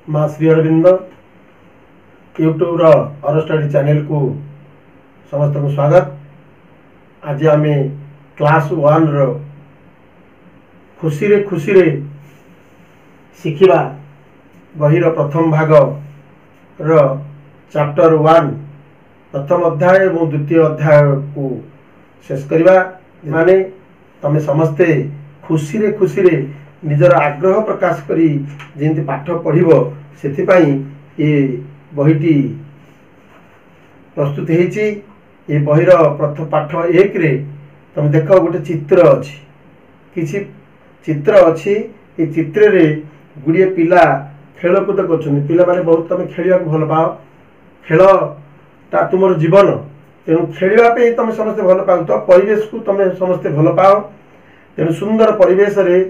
माँ श्री अरविंद यूट्यूब अर study channel को समस्त को स्वागत। आज आम क्लास 1 रो खुशी रे शिखिबा बहिर प्रथम भाग रो चैप्टर 1 प्रथम अध्याय और द्वितीय अध्याय को शेष करवा। माने तमे समस्ते खुशी रे निजर आग्रह प्रकाश करी जेंति पाठ पढ़िबो सेथिपाई ये बहीटी प्रस्तुत हेची। ये बहीर प्रथम पाठ 1 रे तमे देख गोटे चित्र अछि, किछि चित्र अछि। ये चित्र रे गुड़िए पिला खेलकूद करछन। पिला माने बहुत तमे खेलिया भल पाओ, खेलटा तुमर जीवन, तेणु खेलिया पे तमे समस्ते भल पाओ। तो परिवेश को तमे समस्ते भल पाओ, तेणु सुंदर परिवेश रे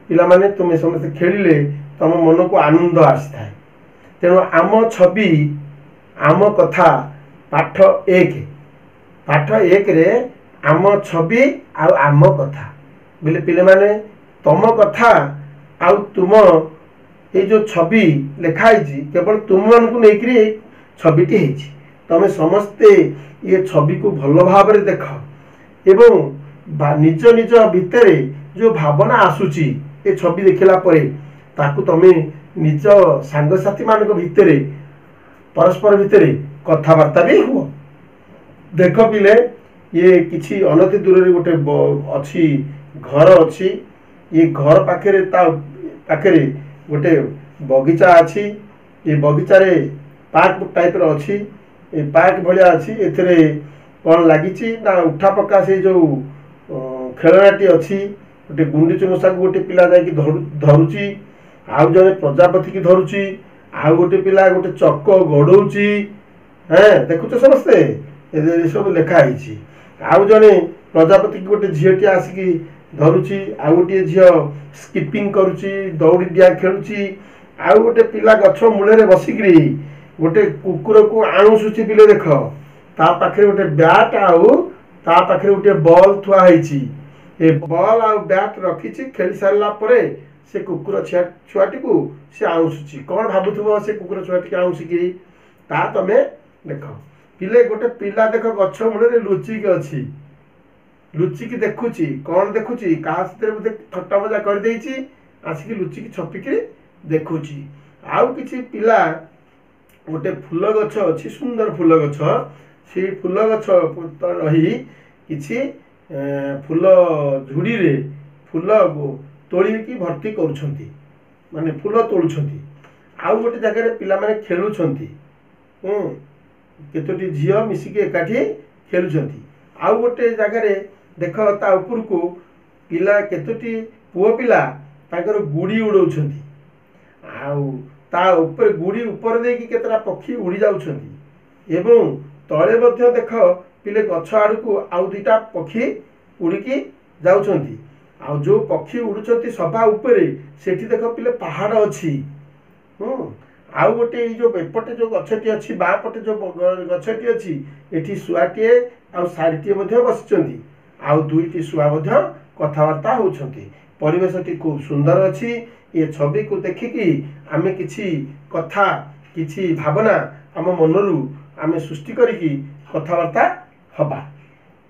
पिला माने तुम समस्ते खेलिले तुम मन को आनंद आसी थाए। तेणु आम छवि आम कथा पाठ 1 रे आम छवि आम कथा बोले पिले माने तुम कथा आउ तुम ये जो छवि लिखाई केवल तुम मन को लेकर छविटी है। तुम समस्ते ये छवि को भल भाव देख एवं निज निज भितर जो भावना आसूची ये छवि देखला परे ताकू तमे निज सांगसाथी मान भितर परस्पर भितर कथबार्ता भी हुआ। देख पिले ये किछि अनति दूर रे गोटे अच्छी घर अच्छी। ये घर पाखे पाखे गोटे बगीचा अच्छी। ये बगीचा रे पार्क टाइप रो अच्छी। ये पार्क भलिया अच्छी। एथरे कौन लगी ना उठा पक्का से जो खेलनाटी अच्छी। गोटे गुंडीच मशा को गोटे पिला जाकि धरुची, आउ जने प्रजापति की धरुची, आउ गोटे पिला गोटे चक गड़ौची। हैं देखुच समस्ते सब लिखाई। आउ जने प्रजापति की गोटे झीटी आसिकी धरुची, आउ गोटे झील स्किपिंग करुची, दौड़ी डिया खेलुची। आउ गोटे पिला गछ मूल बसिकी गोटे कुकुर को आणुसुची। पिले देख ता पाखे गोटे बैट आउ ता पाखे गोटे बॉल थुआ है। ए बॉल आ बैट रखी खेली सारा परे से कुकुर छुआटी को से आउसुची। कौन भावुव से कुकुर छुआटी आउसिकी ता तमे देख। पिले गोटे पिला देख गछ मूल लुचिक अच्छी, लुचिकी देखुची। कौन देखुची क्या बोधे थट्टा मजा कर आसिकी लुचिकी छपिकी देखुची। आउ किछि पिला गोटे फूल गछ अच्छी, सुंदर फूल गछ। से फूल गछ रही किछि फूल झुड़ी रे फूल तोलिकी भर्ती करुछंती, माने फूल तोलुछंती। आउ गोटे जगह रे पिला माने खेलुछंती। केतोटी झियो मिसिके एकाठी खेलुछंती। आउ गोटे जगह रे देख ता ऊपर को पिला केतोटी पुओ पिला ताकर गुड़ी उड़ौछंती। आउ ता ऊपर गुड़ी ऊपर देकी केतरा पक्षी उड़ी जाउछंती। एवं तळे मध्य देख पिले गछ आड़ को आउ दुईटा पक्षी उड़िकी जाउछंती। आउ जो पक्षी उड़ुछंती सभा ऊपर सेठी देख पिले पहाड़ अच्छी। आउ गोटे जो एपटे जो गछटी अच्छी बा पटे जो गछटी अच्छी एठी शुआटीए आउ सारीटीए मध्य बसिचंती। आउ दुईटी शुआ मध्य कथबार्ता होउछंती। परिवेशटी खूब सुंदर अच्छी। ये छवि को देखिकी आमे किछि कथा किछि भावना आम मनरू आमे सृष्टि करिकी कथबार्ता हबा।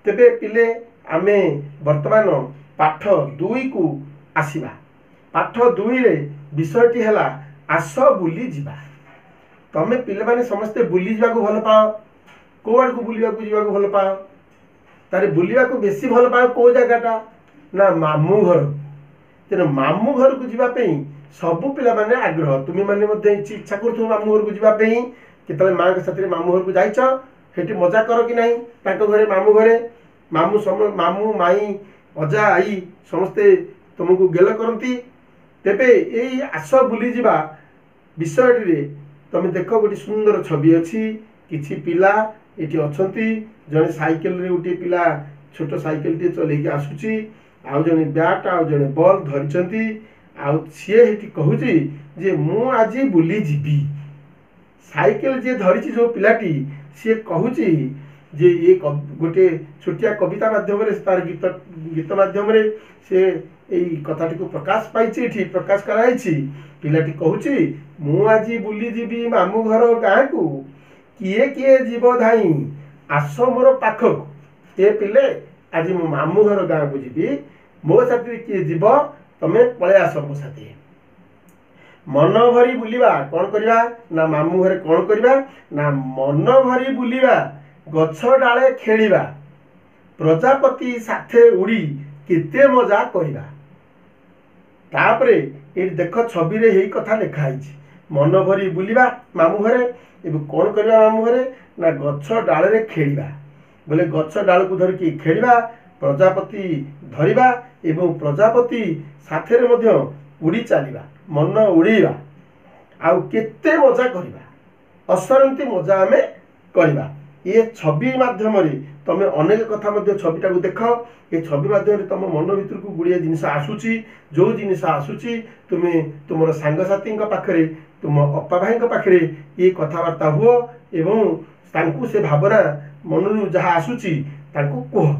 तेबे पिले आमे वर्तमान पाठ 2 को आसीबा। पाठ 2 रे विषयटी हैला आस बुली जिबा। तमे पिले माने समस्ते बुली जिबा को भल पाओ। को आड़ को बुलिबा को जिबा को भल पाओ। तारे बुलिबा को बेसी भल पाओ को जगाटा ना मामू घर। तेना मामू घर को जिबा पई सबु पिला माने आग्रह। तुमी माने मध्ये इच्छा करथु मामू घर को जिबा पई। केतले मां के साथरे मामू घर को जाइछ हेटी मजा करो कि नहीं। ताको घरे मामू माई अजा आई समस्ते तुमको गेल करती। तेबे यही आस बुली जिबा विषय रे तमे देख गोटे सुंदर छवि अच्छी। किछि पिला एटी अछंती। जने साइकिल रे उठी पिला छोट साइकिल टी चलेकी आसुची। आउ जने बैट आउ जने बॉल धरिचंती। आउ सी हेटी कहूची जे मु आजी बुली जिबी। साइकिल जे धरिची जो पिलाटी सी कहूची जे ये गोटे छोटिया कविता माध्यम तार गीत माध्यम से एई कथाटी को प्रकाश पाइछि एठी प्रकाश कराइछि पिलाटी कहूछि मु आजी बुली जीवी मामू घर गाँ को किए किए जीव धाई आस मोर पाखक ए पिले आज मो मामू घर गाँ को जीवी मो साथी किए जीव तमे पळे आस मो साथी मन भरी बुलिबा कौन करिबा ना मामू घरे कौन करिबा ना मन भरी बुलिबा गछ डाले खेलिबा प्रजापति साथे उड़ी केते मजा करिबा तापरे ए देख छवि रे हेई कथा लिखा हिची मन भरी बुलिबा मामू घरे एबे कौन करिबा मामू घरे ना गछ डाले रे खेलिबा बोले गछ डाल को धर की खेलिबा प्रजापति धरिबा एवं प्रजापति साथे रे मध्य उड़ी चलिबा मन उड़ीबा आउ केते मजा करिबा असरंती मजा आमे करिबा ये छवि माध्यम रे तमे अनेक कथा मध्य छविटा को देख ये छवि माध्यम रे तम मन भीतर को गुड़िया जिनिस आसुची जो जिनिस आसुची तुमे तुमर सांग साथी पाखरे तुम अप्पा भाई पाखरे ये कथबार्ता हुओ एवं तांकु से भावना मनरु जहाँ आसुची तांकु कह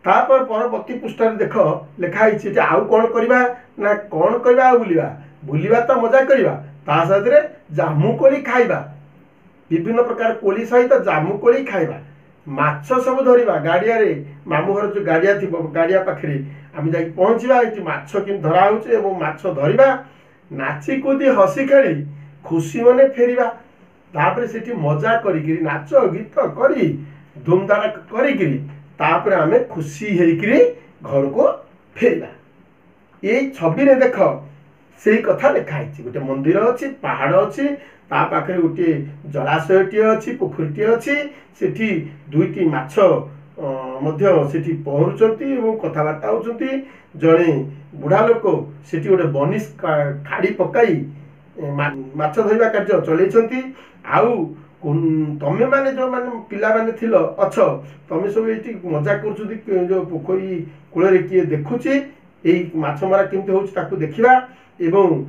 तापर परवर्ती पृष्ठ देख लिखाई आउ कौन करवा ना कौन करवा बुलिबा बुलिबा तो मजा करवा ता साथ रे जामु कोली खाइबा विभिन्न प्रकार कोली सहित जामु कोली खाइबा माछ सब धरिबा गाड़िया रे मामू घर जो गाड़िया थी गाड़िया पाखरे आम जा पहुँचवा ये माछ कि धरा होचे एवं माछ धरिबा नाची कूदी हसी खेली खुशी मने फेरिबा तापर सेठी मजा करी नाच गीत करी धूमधाम करी तापर आमे खुशी हेकरी घर को फेरिबा ये छवि रे देख से कथा लिखाई गोटे मंदिर अच्छी पहाड़ अच्छी ता पाखे गोटे जलाशयटी अच्छी पोखरीटी अच्छी सेठी दुईटी माछ सेठी पहरुचंती एवं कथबार्ता होचंती जड़े बुढ़ा लोक सेठी गोटे बनिश खाड़ी पकाई माछ धरिबा कार्य चलैछंती आउ तमे माने जो माने पिला माने थिलो अछ तमे सब एठी मजा करछुदी जो पोखरी कूल रे किए देखुची एई माछ मारा केमते होछ ताकू देखिबा एवं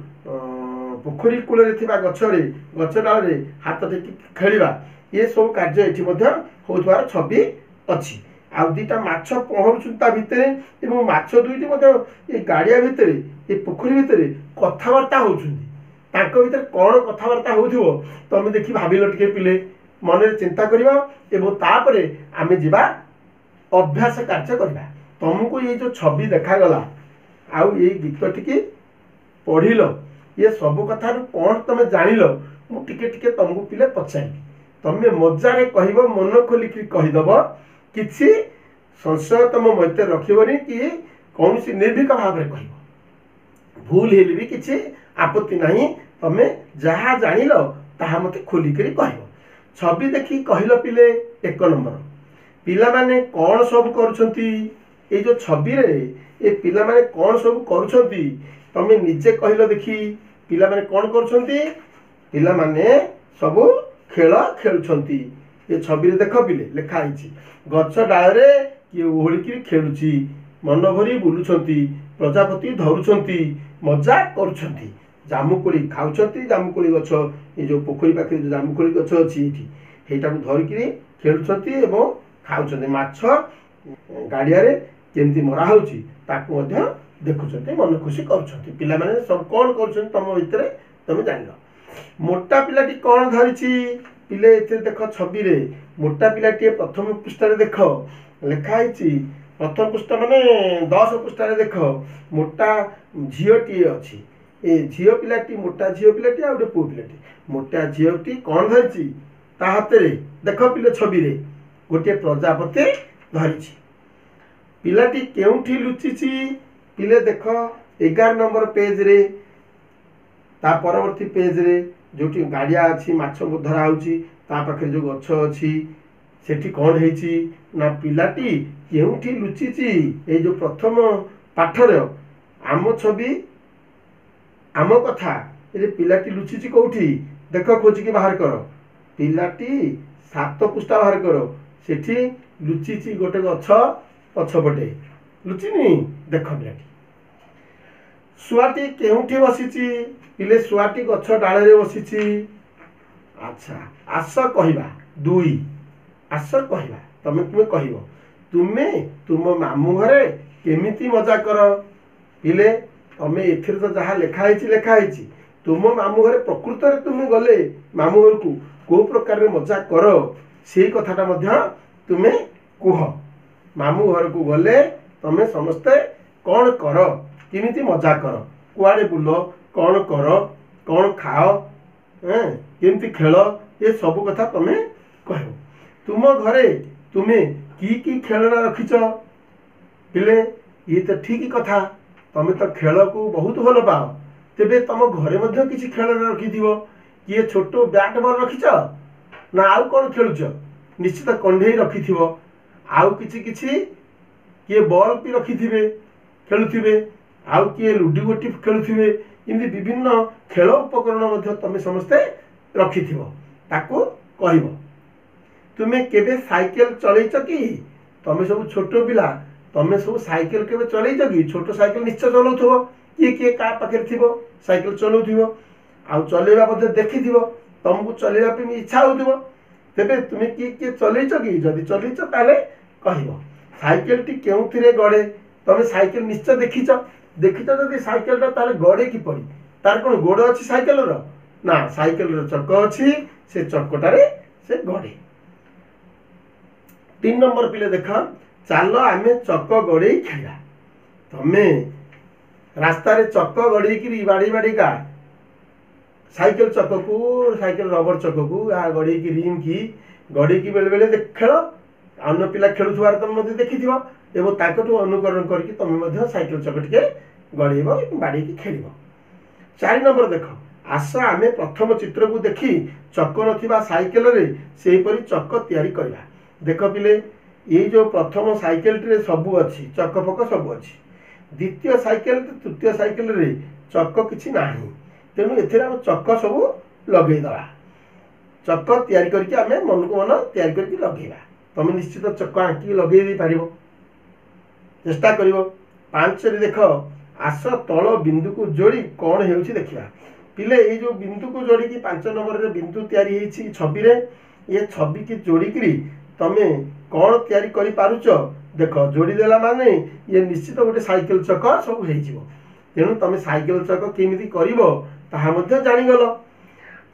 पोखरी कूल रे थिबा गछरे गछ डाल रे हाथ टेकी खेलिबा ये सब कार्य एठी मध्य होतवार छवि अछि आ दुईटा माछ पहरुछुता भितरे एवं माछ दुईटी मध्य ए गाड़िया भितरे ए पोखरी भितरे कथबार्ता होछुंदी तांको भितर कौन कथबार्ता होथिबो तमे देखि भाबिलो टिके पिले मन रे चिंता करिबा एवं तापरे आमे जिबा अभ्यास कार्य करिबा तुमको ये जो छवि देखा गला आउ ये गीत टिके पढ़िलो ये सब कथा कौन तमे जानिलो मु टिके टिके तुमको पिले पछाई तमे मजा रे कहबो मन खोलिक कहिदबो किछि संशय तुम मते रखिबोनी कि कौन सी निर्भीक भाव रे कहबो भूल हेले भी किछि आपत्ति नहीं तमे जहाँ जानिलो ताहा मते खोलिकरी कहबो छवि देखी कहलो पिले एक नंबर पिला माने कौन सब करूछंती ए जो छवि रे ए पिला माने कौन सब करूछंती तमे निजे कहलो देखी पिला माने कौन करूछंती पिला माने सब खेल खेलुछंती ए छवि रे देख पिले लिखा आइछि गछ डाल रे कि ओहळिकी खेलुछि मन भरी बुलुछंती प्रजापति धरुछंती मजा करूछंती जामुकोली खाऊछंती जामुकोली गछ ए जो पोखरी पाखे जो जामुकोली गछ अछि एठी हेटा को धरिकी खेलुछंती एवं खाऊछंती माछ गाड़िया रे केमती मरा होछि ताकू मध्य देखुछंती मन खुशी करूछंती पिला माने सब कोन करूछंती तम भितरे तमे जानिलो मोटा पिलाटी कोन धरिछि पिले एते देख छवि रे मोटा पिलाटी प्रथम पृष्ठ रे देख लिखा आइछि प्रथम पृष्ठ माने 10 पृष्ठ रे देख मोटा झियोटी अछि ए झियो पिलाटी मोटा झियो पिलाटी आ गोटे पु पिलाटी मोटा झियोटी कोन धरिछि ता हाथ रे देख पिले छवि रे गोटे प्रजापति धरिछि पिलाटी केउठी लुचिछि पिले देख 11 नंबर पेज रे ता परवर्ती पेज रे जोटी गाड़िया अछि माछ धरा होछि ता पाखे जो गछ अछि सेठी कोन हेछि ना पिलाटी केउठी लुचिछि ए जो प्रथम पाठ रे आम छवि आम कथा ए पिलाटी लुचिछि कोठी देख खोजिकी बाहर कर पिलाटी 7 पृष्ठा बाहर कर सेठी लुचिछि गोटे गछ पछपटे लुचिनी देख पिलाटी सुआटी केउठी बसिछि पिले सुआटी गछ डाल रे बसिछि अच्छा आस कहबा 2 आस कहबा तमे कहबो तुमे तुम मामू घरे केमिति मजा कर पिले तमे एथिर तो जहाँ लेखाई तुम मामू घर प्रकृत रे तुम गले मामू घर को प्रकार रे मजा कर से कथाटा मध्य तुमे कुह मामू घर को गले तमे समस्ते कौन कर केमिति मजा कर कुआडे बुल कौन कर कौन खाओ केमती खेल ये सब कथा तमे कह तुम घरे तुम्हें की खेलना रखिच पिले ये तो ठीक कथा तमे तो खेल को बहुत भल पाओ तेबे तुम घरे मध्य किसी खेलना रखि किए छोट बैट बॉल रखिच ना आउ कौन खेलुच निश्चित कंढे रखि आउ किछि किछि किए बॉल भी रखि खेलुथिबे आउ किए लुडी गोटी खेलुथिबे इमती विभिन्न खेल उपकरण मध्य तमे समस्ते रखिथिबो ताको कहइबो तुमे केबे साइकिल चलैछ कि तमे सब छोट पिला तमे सब साइकिल केबे चलैछ कि छोट साइकिल निश्चय चलौथबो किए किए का पाखे थिबो साइकिल चलौथिबो आउ चलेबा मध्य देखिथिबो तुमको चलेबा पे इच्छा होथिबो तेबे तुमे किए चलैछ कि जदि चलैछ ताले कहइबो साइकिल टी केउथिरे गड़े तमे साइकिल निश्चय देखिछ जदि साइकिल ताले गड़े कि पड़ी तार कोन गोड़ अछि साइकिल रो ना साइकिल रो चक्क अछि से चक्कटारे से गड़े 3 नंबर पिले देख चलो आमे चक्क गड़े खेला तमे रास्ता रे चक्क गड़े कि बाड़ी बाड़ी का साइकिल चक्क को साइकिल रबर चक्क को आ गड़े कि रिम की गड़े कि बेले बेले देख खेल अन्य पिला खेलुथुवार तुम मते देखिथिबो एवं ताकटू अनुकरण करके तुम मध्य साइकिल चक्क टिके गड़ेबो बाड़ी की खेलिबो 4 नंबर देख आस आमे प्रथम चित्र को देखी चक्क नथिबा साइकिल रे सेही परी चक्क तयारी करबा देख पिले ये जो प्रथम साइकिल रे सब अच्छी चक्क पक सब अच्छी द्वितीय साइकिल तृतीय साइकिल रे चक्क किछि नाही तेणु एथिरा चक्क सब लगे दवा चक्क तयारी करके आमे मन को मन तयारी करके लगेबा तुम निश्चित चक्क आंकी लगे दे पारिबो चेष्टा करिवो 5 रे देख आस तल बिंदु को जोड़ी कौन हेउछि देखिबा पिले ये जो बिंदु को जोड़ी की 5 नंबर रे बिंदु तयारी हेछि छवि रे ये छवि की जोड़ी करी तमे कौन तयारी करि पारुच देख जोड़ी देला माने ये निश्चित गोटे साइकिल चक्क सब हेइ जिवो तेणु तमे साइकिल चक्क केमिति करिवो ताहा मध्ये जानि गलो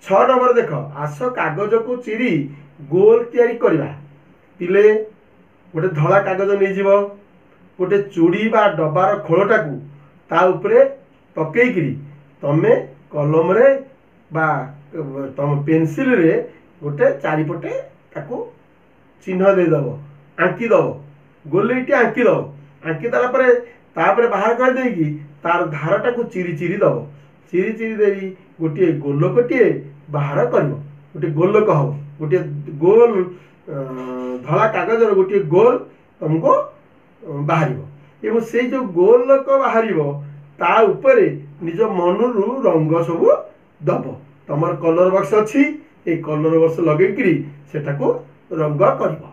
6 नंबर देख आस कागज को चिरी गोल तयारी करबा पिले गोटे धला कागज नै जिवो गोटे चूड़ी बा डब्बार खोलटा को ता उपरे पकई करी तमे कलम रे बा तम पेंसिल रे गोटे चारिपटे ताको चिन्ह दे दबो आंकी दबो गोलेटी आंकी दबो आंकी दला परे तापरे बाहर कर देकी तार धारटा को चिरी चिरी दबो चिरी चिरी देई गोटे गोलकटिए बाहर करबो गोटे गोलक हो गोटे गोल धला कागज रो गोटे गोल तुमको बाहरिबो एवं से जो गोलक बाहरिबो ता उपरे निज मनरु रंग सब दबो तमर कलर बक्स अछि ए कलर बक्स लगेकरी सेटा को रंग करबो